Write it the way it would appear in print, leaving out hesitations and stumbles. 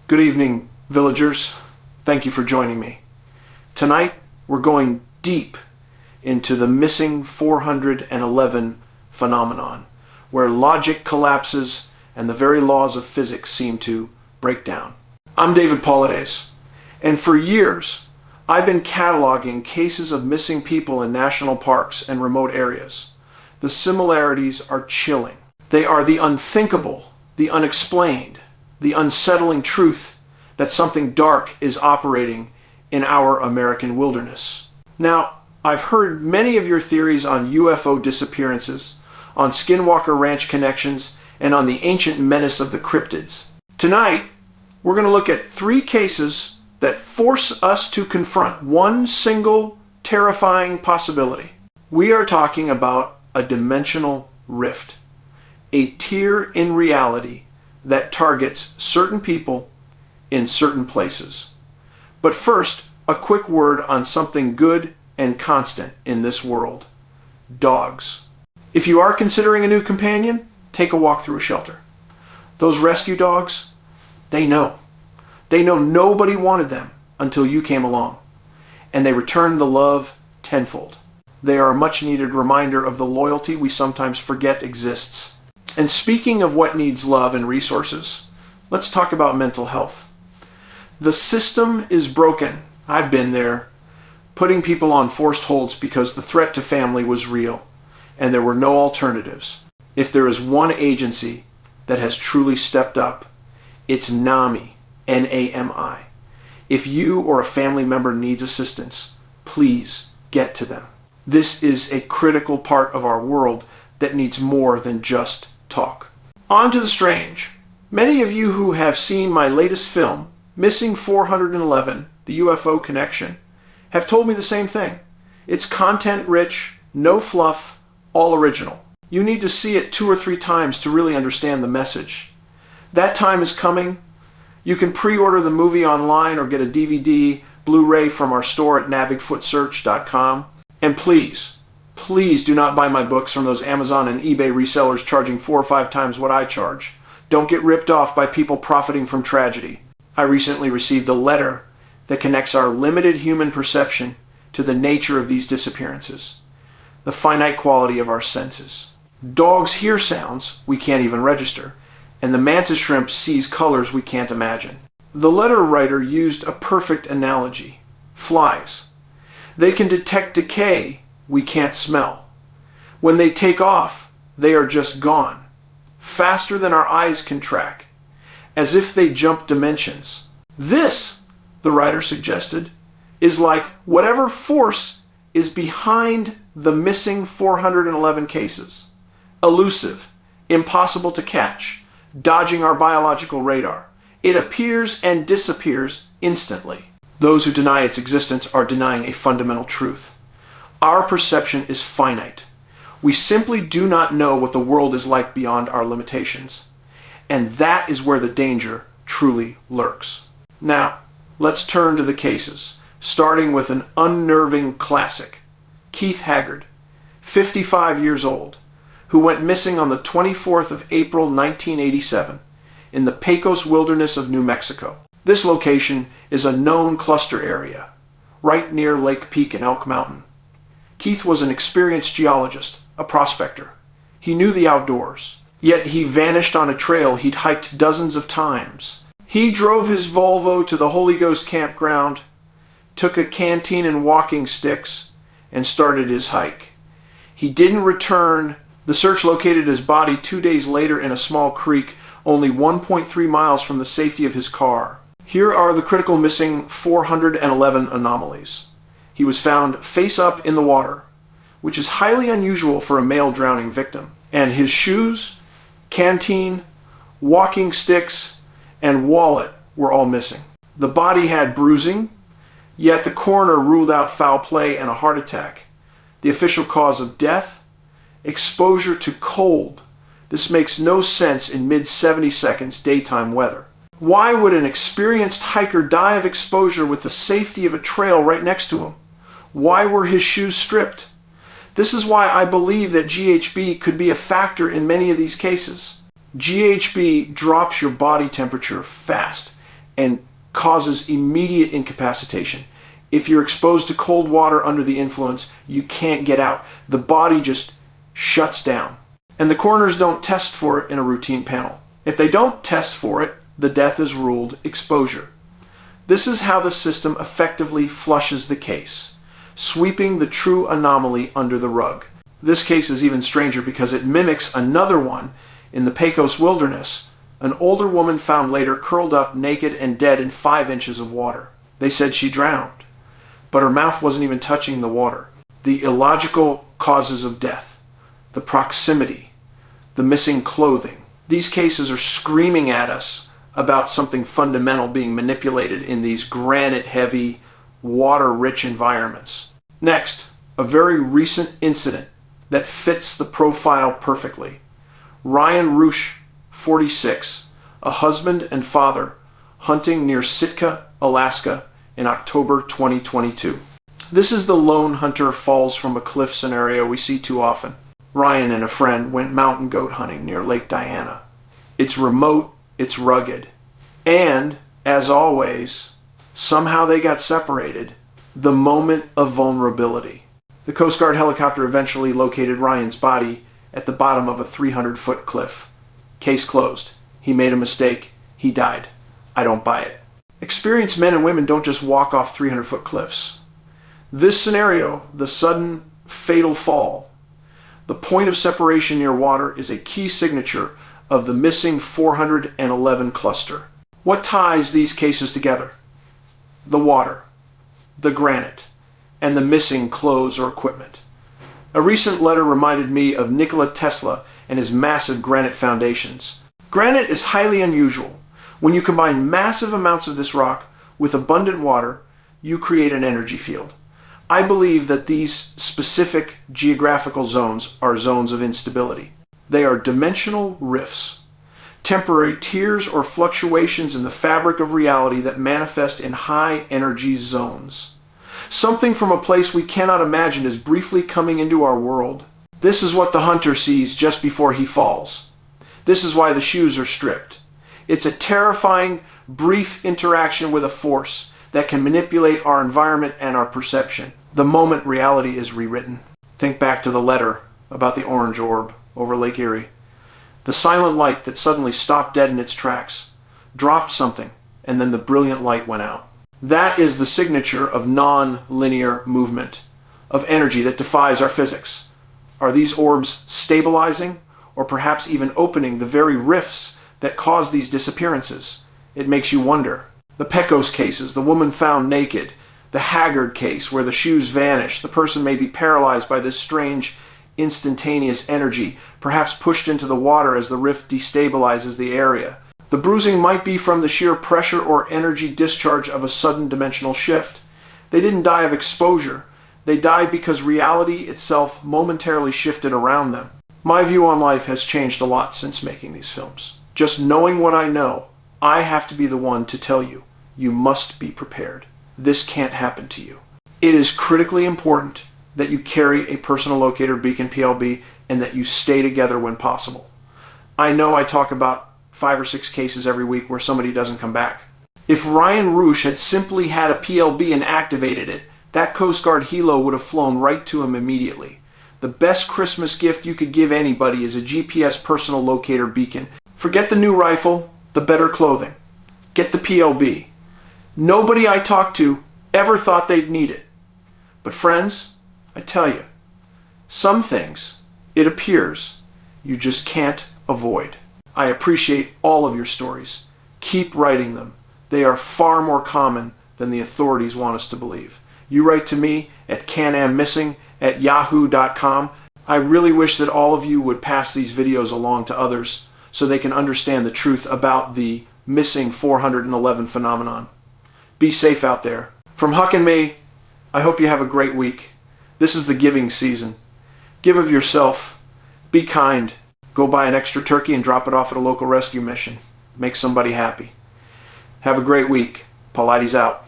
Good evening, villagers. Thank you for joining me. Tonight, we're going deep into the missing 411 phenomenon, where logic collapses and the very laws of physics seem to break down. I'm David Paulides, and for years, I've been cataloging cases of missing people in national parks and remote areas. The similarities are chilling. They are the unthinkable, the unexplained, the unsettling truth that something dark is operating in our American wilderness. Now, I've heard many of your theories on UFO disappearances, on Skinwalker Ranch connections, and on the ancient menace of the cryptids. Tonight, we're going to look at 3 cases that force us to confront one single terrifying possibility. We are talking about a dimensional rift, a tier in reality that targets certain people in certain places. But first, a quick word on something good and constant in this world: dogs. If you are considering a new companion, take a walk through a shelter. Those rescue dogs, they know. They know nobody wanted them until you came along, and they return the love tenfold. They are a much needed reminder of the loyalty we sometimes forget exists. And speaking of what needs love and resources, let's talk about mental health. The system is broken. I've been there, putting people on forced holds because the threat to family was real, and there were no alternatives. If there is one agency that has truly stepped up, it's NAMI, N-A-M-I. If you or a family member needs assistance, please get to them. This is a critical part of our world that needs more than just talk. On to the strange. Many of you who have seen my latest film, Missing 411, The UFO Connection, have told me the same thing. It's content-rich, no fluff, all original. You need to see it 2 or 3 times to really understand the message. That time is coming. You can pre-order the movie online or get a DVD, Blu-ray from our store at nabigfootsearch.com. And please do not buy my books from those Amazon and eBay resellers charging 4 or 5 times what I charge. Don't get ripped off by people profiting from tragedy. I recently received a letter that connects our limited human perception to the nature of these disappearances, the finite quality of our senses. Dogs hear sounds we can't even register, and the mantis shrimp sees colors we can't imagine. The letter writer used a perfect analogy: flies. They can detect decay we can't smell. When they take off, they are just gone, faster than our eyes can track, as if they jump dimensions. This, the writer suggested, is like whatever force is behind the missing 411 cases. Elusive, impossible to catch, dodging our biological radar. It appears and disappears instantly. Those who deny its existence are denying a fundamental truth. Our perception is finite. We simply do not know what the world is like beyond our limitations. And that is where the danger truly lurks. Now, let's turn to the cases, starting with an unnerving classic: Keith Haggard, 55 years old, who went missing on the 24th of April 1987 in the Pecos Wilderness of New Mexico. This location is a known cluster area, right near Lake Peak and Elk Mountain. Keith was an experienced geologist, a prospector. He knew the outdoors, yet he vanished on a trail he'd hiked dozens of times. He drove his Volvo to the Holy Ghost campground, took a canteen and walking sticks, and started his hike. He didn't return. The search located his body 2 days later in a small creek, only 1.3 miles from the safety of his car. Here are the critical missing 411 anomalies. He was found face up in the water, which is highly unusual for a male drowning victim. And his shoes, canteen, walking sticks, and wallet were all missing. The body had bruising, yet the coroner ruled out foul play and a heart attack. The official cause of death: exposure to cold. This makes no sense in mid-70 seconds daytime weather. Why would an experienced hiker die of exposure with the safety of a trail right next to him? Why were his shoes stripped? This is why I believe that GHB could be a factor in many of these cases. GHB drops your body temperature fast, and causes immediate incapacitation. If you're exposed to cold water under the influence, you can't get out. The body just shuts down. And the coroners don't test for it in a routine panel. If they don't test for it, the death is ruled exposure. This is how the system effectively flushes the case, sweeping the true anomaly under the rug. This case is even stranger because it mimics another one in the Pecos Wilderness, an older woman found later curled up naked and dead in 5 inches of water. They said she drowned, but her mouth wasn't even touching the water. The illogical causes of death, the proximity, the missing clothing. These cases are screaming at us about something fundamental being manipulated in these granite-heavy, water-rich environments. Next, a very recent incident that fits the profile perfectly. Ryan Rush, 46, a husband and father, hunting near Sitka, Alaska in October 2022. This is the lone hunter falls from a cliff scenario we see too often. Ryan and a friend went mountain goat hunting near Lake Diana. It's remote, it's rugged, and, as always, somehow they got separated. The moment of vulnerability. The Coast Guard helicopter eventually located Ryan's body at the bottom of a 300-foot cliff. Case closed. He made a mistake. He died. I don't buy it. Experienced men and women don't just walk off 300-foot cliffs. This scenario, the sudden, fatal fall, the point of separation near water, is a key signature of the missing 411 cluster. What ties these cases together? The water, the granite, and the missing clothes or equipment. A recent letter reminded me of Nikola Tesla and his massive granite foundations. Granite is highly unusual. When you combine massive amounts of this rock with abundant water, you create an energy field. I believe that these specific geographical zones are zones of instability. They are dimensional rifts, temporary tears or fluctuations in the fabric of reality that manifest in high energy zones. Something from a place we cannot imagine is briefly coming into our world. This is what the hunter sees just before he falls. This is why the shoes are stripped. It's a terrifying, brief interaction with a force that can manipulate our environment and our perception. The moment reality is rewritten. Think back to the letter about the orange orb over Lake Erie. The silent light that suddenly stopped dead in its tracks, dropped something, and then the brilliant light went out. That is the signature of non-linear movement, of energy that defies our physics. Are these orbs stabilizing, or perhaps even opening the very rifts that cause these disappearances? It makes you wonder. The Pecos cases, the woman found naked, the Haggard case where the shoes vanish, the person may be paralyzed by this strange, instantaneous energy, perhaps pushed into the water as the rift destabilizes the area. The bruising might be from the sheer pressure or energy discharge of a sudden dimensional shift. They didn't die of exposure. They died because reality itself momentarily shifted around them. My view on life has changed a lot since making these films. Just knowing what I know, I have to be the one to tell you, you must be prepared. This can't happen to you. It is critically important that you carry a personal locator beacon PLB and that you stay together when possible. I know I talk about 5 or 6 cases every week where somebody doesn't come back. If Ryan Rush had simply had a PLB and activated it, that Coast Guard helo would have flown right to him immediately. The best Christmas gift you could give anybody is a GPS personal locator beacon. Forget the new rifle, the better clothing. Get the PLB. Nobody I talked to ever thought they'd need it. But friends, I tell you, some things, it appears, you just can't avoid. I appreciate all of your stories. Keep writing them. They are far more common than the authorities want us to believe. You write to me at canammissing@yahoo.com. I really wish that all of you would pass these videos along to others so they can understand the truth about the missing 411 phenomenon. Be safe out there. From Huck and me, I hope you have a great week. This is the giving season. Give of yourself. Be kind. Go buy an extra turkey and drop it off at a local rescue mission. Make somebody happy. Have a great week. Paulides out.